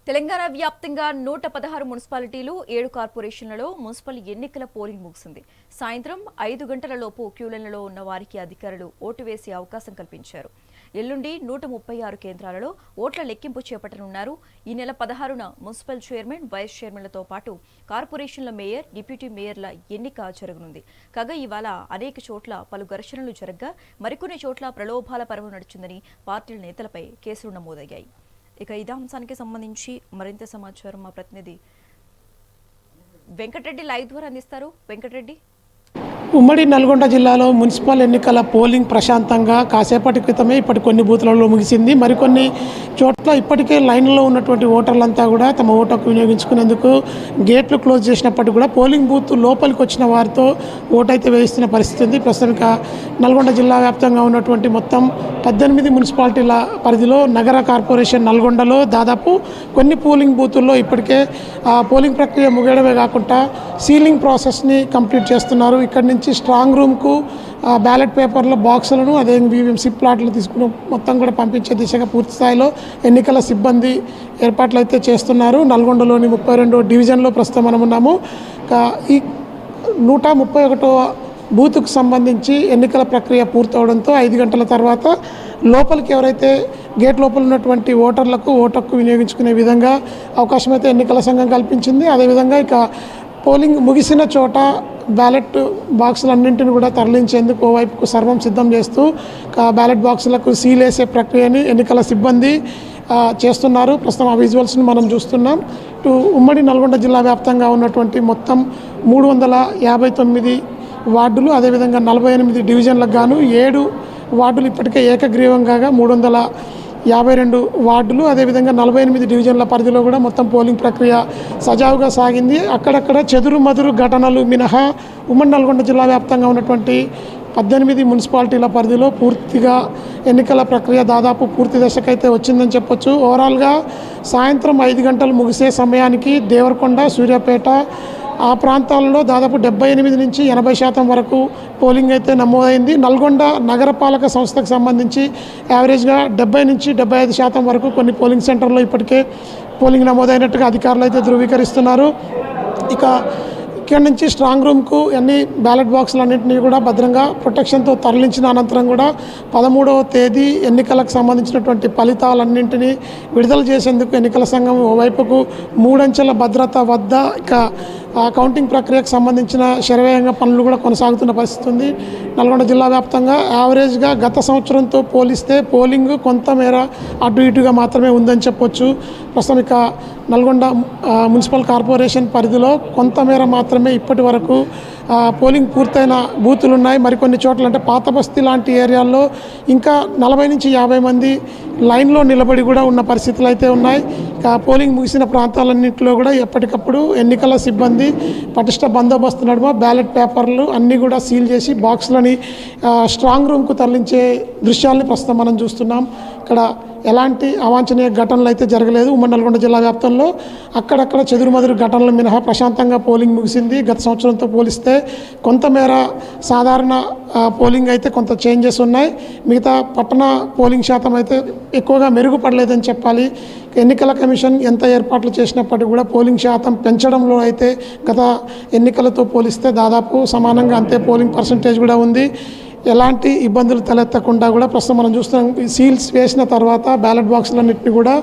తెలంగాణ వ్యాప్తంగా 116 మున్సిపాలిటీలు 7 కార్పొరేషన్లలో మున్సిపల్ ఎన్నికల పోలింగ్ ముగిసింది. సాయంత్రం 5 గంటలలోపు క్యూలైన్లలో ఉన్న వారికి అధికారులు ఓటు వేసే అవకాశం కల్పించారు. ఎల్లుండి 136 కేంద్రాలలో ఓట్ల లెక్కింపు చేపట్టనున్నారు. ఈ నెల 16న మున్సిపల్ చైర్మన్, వైస్ చైర్మన్లతో పాటు కార్పొరేషన్ల మేయర్, డిప్యూటీ మేయర్ల ఎన్నిక జరగనుంది. కాగా ఇవాళ అనేక చోట్ల పలు ఘర్షణలు జరగ్గా మరికొన్ని చోట్ల ప్రలోభాల పర్వం నడుచుందని పార్టీల నేతలపై కేసులు నమోదయ్యాయి. ఇక ఇదే అంశానికి సంబంధించి మరింత సమాచారం మా ప్రతినిధి వెంకటరెడ్డి లైవ్ ద్వారా అందిస్తారు. వెంకటరెడ్డి, ఉమ్మడి నల్గొండ జిల్లాలో మున్సిపల్ ఎన్నికల పోలింగ్ ప్రశాంతంగా కాసేపటి క్రితమే ఇప్పటి కొన్ని బూత్లలో ముగిసింది. మరికొన్ని చోట్ల ఇప్పటికే లైన్లో ఉన్నటువంటి ఓటర్లంతా కూడా తమ ఓటుకు వినియోగించుకునేందుకు గేట్లు క్లోజ్ చేసినప్పటికీ కూడా పోలింగ్ బూత్ లోపలికి వచ్చిన వారితో ఓటు అయితే వేయిస్తున్న పరిస్థితి ఉంది. ప్రస్తుతం నల్గొండ జిల్లా వ్యాప్తంగా ఉన్నటువంటి మొత్తం 18 మున్సిపాలిటీల పరిధిలో నగర కార్పొరేషన్ నల్గొండలో దాదాపు కొన్ని పోలింగ్ బూతుల్లో ఇప్పటికే పోలింగ్ ప్రక్రియ ముగియడమే కాకుండా సీలింగ్ ప్రాసెస్ని కంప్లీట్ చేస్తున్నారు. ఇక్కడి నుంచి స్ట్రాంగ్ రూమ్కు బ్యాలెట్ పేపర్ల బాక్సులను అదే ఈవీఎం సిప్ ప్లాట్లు తీసుకుని మొత్తం కూడా పంపించే దిశగా పూర్తి స్థాయిలో ఎన్నికల సిబ్బంది ఏర్పాట్లు అయితే చేస్తున్నారు. నల్గొండలోని 32వ డివిజన్లో ప్రస్తుతం మనం ఉన్నాము. ఈ 131వ బూత్కు సంబంధించి ఎన్నికల ప్రక్రియ పూర్తవడంతో 5 గంటల తర్వాత లోపలికి ఎవరైతే గేట్ లోపల ఉన్నటువంటి ఓటర్లకు ఓటుకు వినియోగించుకునే విధంగా అవకాశం అయితే ఎన్నికల సంఘం కల్పించింది. అదేవిధంగా ఇక పోలింగ్ ముగిసిన చోట బ్యాలెట్ బాక్సులన్నింటిని కూడా తరలించేందుకు ఓవైపుకు సర్వం సిద్ధం చేస్తూ బ్యాలెట్ బాక్సులకు సీల్ వేసే ప్రక్రియని ఎన్నికల సిబ్బంది చేస్తున్నారు. ప్రస్తుతం ఆ విజువల్స్ని మనం చూస్తున్నాం. ఉమ్మడి నల్గొండ జిల్లా వ్యాప్తంగా ఉన్నటువంటి మొత్తం 359 వార్డులు, అదేవిధంగా 48 డివిజన్లకు గాను 7 వార్డులు ఇప్పటికే ఏకగ్రీవంగా 352 వార్డులు, అదేవిధంగా 48 డివిజన్ల పరిధిలో కూడా మొత్తం పోలింగ్ ప్రక్రియ సజావుగా సాగింది. అక్కడక్కడ చెదురుమదురు ఘటనలు మినహా ఉమ్మడి నల్గొండ జిల్లా వ్యాప్తంగా ఉన్నటువంటి 18 మున్సిపాలిటీల పరిధిలో పూర్తిగా ఎన్నికల ప్రక్రియ దాదాపు పూర్తి దశకైతే వచ్చిందని చెప్పొచ్చు. ఓవరాల్గా సాయంత్రం 5 గంటలు ముగిసే సమయానికి దేవరకొండ, సూర్యాపేట ఆ ప్రాంతాలలో దాదాపు 78 నుంచి 80% వరకు పోలింగ్ అయితే నమోదైంది. నల్గొండ నగరపాలక సంస్థకు సంబంధించి యావరేజ్గా 70 నుంచి 75% వరకు కొన్ని పోలింగ్ సెంటర్లో ఇప్పటికే పోలింగ్ నమోదైనట్టుగా అధికారులు అయితే ధృవీకరిస్తున్నారు. ఇక్కడి నుంచి స్ట్రాంగ్ రూమ్కు అన్ని బ్యాలెట్ బాక్సులన్నింటినీ కూడా భద్రంగా ప్రొటెక్షన్తో తరలించిన అనంతరం కూడా 13వ తేదీ ఎన్నికలకు సంబంధించినటువంటి ఫలితాలన్నింటినీ విడుదల చేసేందుకు ఎన్నికల సంఘం ఓవైపుకు 3 అంచెల భద్రత వద్ద ఇక కౌంటింగ్ ప్రక్రియకు సంబంధించిన శరవేగంగా పనులు కూడా కొనసాగుతున్న పరిస్థితి ఉంది. నల్గొండ జిల్లా వ్యాప్తంగా యావరేజ్గా గత సంవత్సరంతో పోలిస్తే పోలింగ్ కొంతమేర అటు ఇటుగా మాత్రమే ఉందని చెప్పొచ్చు. ప్రస్తుతం ఇక నల్గొండ మున్సిపల్ కార్పొరేషన్ పరిధిలో కొంతమేర మాత్రమే ఇప్పటి వరకు పోలింగ్ పూర్తయిన బూతులు ఉన్నాయి. మరికొన్ని చోట్ల అంటే పాత బస్తీ లాంటి ఏరియాల్లో ఇంకా 40 నుంచి 50 మంది లైన్లో నిలబడి కూడా ఉన్న పరిస్థితులు అయితే ఉన్నాయి. పోలింగ్ ముగిసిన ప్రాంతాలన్నింటిలో కూడా ఎప్పటికప్పుడు ఎన్నికల సిబ్బంది పటిష్ట బందోబస్తు నడుమ బ్యాలెట్ పేపర్లు అన్నీ కూడా సీల్ చేసి బాక్సులని స్ట్రాంగ్ రూమ్కు తరలించే దృశ్యాలని ప్రస్తుతం మనం చూస్తున్నాం. ఇక్కడ ఎలాంటి అవాంఛనీయ ఘటనలు అయితే జరగలేదు. ఉమ్మడి నల్గొండ జిల్లా వ్యాప్తంలో అక్కడక్కడ చెదురుమదురు ఘటనలు మినహా ప్రశాంతంగా పోలింగ్ ముగిసింది. గత సంవత్సరంతో పోలిస్తే కొంతమేర సాధారణ పోలింగ్ అయితే కొంత చేంజెస్ ఉన్నాయి. మిగతా పట్టణ పోలింగ్ శాతం అయితే ఎక్కువగా మెరుగుపడలేదని చెప్పాలి. ఎన్నికల కమిషన్ ఎంత ఏర్పాట్లు చేసినప్పటికీ కూడా పోలింగ్ శాతం పెంచడంలో అయితే గత ఎన్నికలతో పోలిస్తే దాదాపు సమానంగా అంతే పోలింగ్ పర్సంటేజ్ కూడా ఉంది. ఎలాంటి ఇబ్బందులు తలెత్తకుండా కూడా ప్రస్తుతం మనం చూస్తున్నాం. సీల్స్ వేసిన తర్వాత బ్యాలెట్ బాక్సులన్నింటినీ కూడా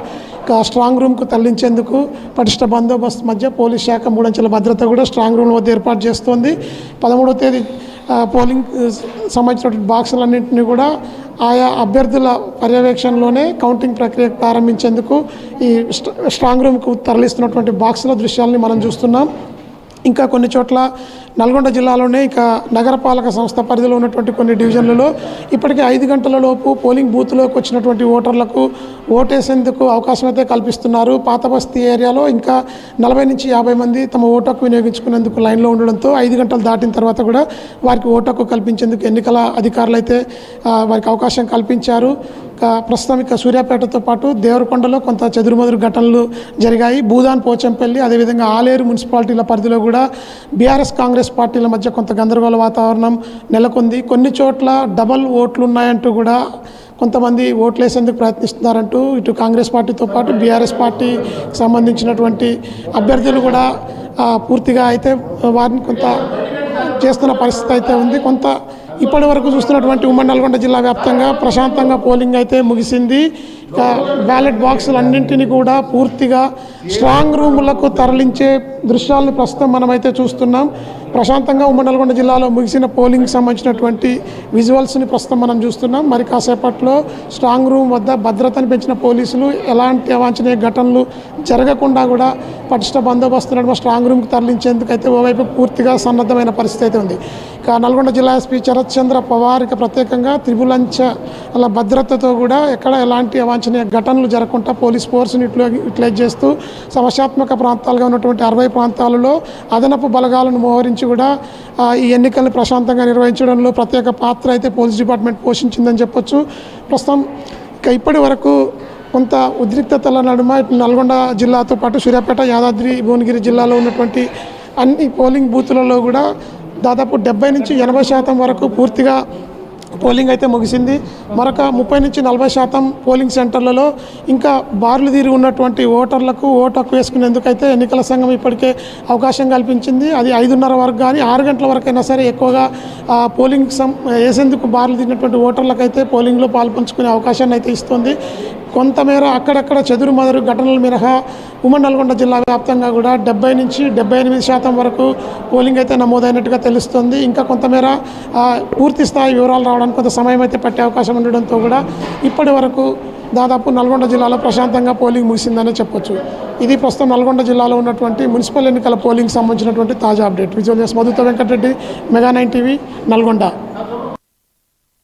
స్ట్రాంగ్ రూమ్కు తరలించేందుకు పటిష్ట బందోబస్తు మధ్య పోలీస్ శాఖ 3 అంచెల భద్రత కూడా స్ట్రాంగ్ రూమ్ వద్ద ఏర్పాటు చేస్తోంది. 13వ తేదీ పోలింగ్ సంబంధించినటువంటి బాక్సులన్నింటినీ కూడా ఆయా అభ్యర్థుల పర్యవేక్షణలోనే కౌంటింగ్ ప్రక్రియ ప్రారంభించేందుకు ఈ స్ట్రాంగ్ రూమ్కు తరలిస్తున్నటువంటి బాక్సుల దృశ్యాలని మనం చూస్తున్నాం. ఇంకా కొన్ని చోట్ల నల్గొండ జిల్లాలోనే ఇక నగరపాలక సంస్థ పరిధిలో ఉన్నటువంటి కొన్ని డివిజన్లలో ఇప్పటికే 5 గంటల లోపు పోలింగ్ బూత్లోకి వచ్చినటువంటి ఓటర్లకు ఓటేసేందుకు అవకాశం అయితే కల్పిస్తున్నారు. పాత బస్తీ ఏరియాలో ఇంకా 40 నుంచి 50 మంది తమ ఓటుకు వినియోగించుకునేందుకు లైన్లో ఉండడంతో 5 గంటలు దాటిన తర్వాత కూడా వారికి ఓటుకు కల్పించేందుకు ఎన్నికల అధికారులు అయితే వారికి అవకాశం కల్పించారు. ప్రస్తుతం ఇక సూర్యాపేటతో పాటు దేవరకొండలో కొంత చెదురుమదురు ఘటనలు జరిగాయి. భూదాన్, పోచంపల్లి, అదేవిధంగా ఆలేరు మున్సిపాలిటీల పరిధిలో కూడా బీఆర్ఎస్ కాంగ్రెస్ కాంగ్రెస్ పార్టీల మధ్య కొంత గందరగోళ వాతావరణం నెలకొంది. కొన్ని చోట్ల డబల్ ఓట్లు ఉన్నాయంటూ కూడా కొంతమంది ఓట్లు వేసేందుకు ప్రయత్నిస్తున్నారంటూ ఇటు కాంగ్రెస్ పార్టీతో పాటు బీఆర్ఎస్ పార్టీకి సంబంధించినటువంటి అభ్యర్థులు కూడా పూర్తిగా అయితే వారిని కొంత చేస్తున్న పరిస్థితి అయితే ఉంది. కొంత ఇప్పటి వరకు చూస్తున్నటువంటి ఉమ్మడి నల్గొండ జిల్లా వ్యాప్తంగా ప్రశాంతంగా పోలింగ్ అయితే ముగిసింది. ఇక బ్యాలెట్ బాక్సులన్నింటినీ కూడా పూర్తిగా స్ట్రాంగ్ రూములకు తరలించే దృశ్యాలను ప్రస్తుతం మనమైతే చూస్తున్నాం. ప్రశాంతంగా ఉమ్మడి నల్గొండ జిల్లాలో ముగిసిన పోలింగ్కి సంబంధించినటువంటి విజువల్స్ని ప్రస్తుతం మనం చూస్తున్నాం. మరి కాసేపట్లో స్ట్రాంగ్ రూమ్ వద్ద భద్రతను పెంచిన పోలీసులు ఎలాంటి అవాంఛనీయ ఘటనలు జరగకుండా కూడా పటిష్ట బందోబస్తు నడుమ స్ట్రాంగ్ రూమ్కి తరలించేందుకు అయితే ఓవైపు పూర్తిగా సన్నద్ధమైన పరిస్థితి అయితే ఉంది. ఇక నల్గొండ జిల్లా ఎస్పీ శరత్ చంద్ర పవార్ ఇక ప్రత్యేకంగా త్రిభులంచెల భద్రతతో కూడా ఎక్కడ ఎలాంటి అవాంఛనీయ ఘటనలు జరగకుండా పోలీస్ ఫోర్స్ని యూటిలైజ్ చేస్తూ సమస్యాత్మక ప్రాంతాలుగా ఉన్నటువంటి 60 ప్రాంతాలలో అదనపు బలగాలను మోహరించి కూడా ఈ ఎన్నికలను ప్రశాంతంగా నిర్వహించడంలో ప్రత్యేక పాత్ర అయితే పోలీస్ డిపార్ట్మెంట్ పోషించిందని చెప్పొచ్చు. ప్రస్తుతం ఇక ఇప్పటి వరకు కొంత ఉద్రిక్తతల నడుమ నల్గొండ జిల్లాతో పాటు సూర్యాపేట, యాదాద్రి, భువనగిరి జిల్లాలో ఉన్నటువంటి అన్ని పోలింగ్ బూతులలో కూడా దాదాపు 70 నుంచి 80% వరకు పూర్తిగా పోలింగ్ అయితే ముగిసింది. మరొక 30 నుంచి 40% పోలింగ్ సెంటర్లలో ఇంకా బార్లు తీరి ఉన్నటువంటి ఓటర్లకు ఓటు హక్కు వేసుకునేందుకైతే ఎన్నికల సంఘం ఇప్పటికే అవకాశం కల్పించింది. అది 5:30 వరకు కానీ 6 గంటల వరకు అయినా సరే ఎక్కువగా పోలింగ్ వేసేందుకు బార్లు తీరినటువంటి ఓటర్లకైతే పోలింగ్లో పాల్పంచుకునే అవకాశాన్ని అయితే ఇస్తుంది. కొంతమేర అక్కడక్కడ చెదురుమదురు ఘటనలు మినహా ఉమ్మడి నల్గొండ జిల్లా వ్యాప్తంగా కూడా 70 నుంచి 78% వరకు పోలింగ్ అయితే నమోదైనట్టుగా తెలుస్తుంది. ఇంకా కొంతమేర పూర్తి స్థాయి వివరాలు రావడానికి కొంత సమయం అయితే పట్టే అవకాశం ఉండడంతో కూడా ఇప్పటి వరకు దాదాపు నల్గొండ జిల్లాలో ప్రశాంతంగా పోలింగ్ ముగిసిందనే చెప్పొచ్చు. ఇది ప్రస్తుతం నల్గొండ జిల్లాలో ఉన్నటువంటి మున్సిపల్ ఎన్నికల పోలింగ్ సంబంధించినటువంటి తాజా అప్డేట్. విజువల్ మధుతో వెంకటరెడ్డి, మెగా 9 టీవీ, నల్గొండ.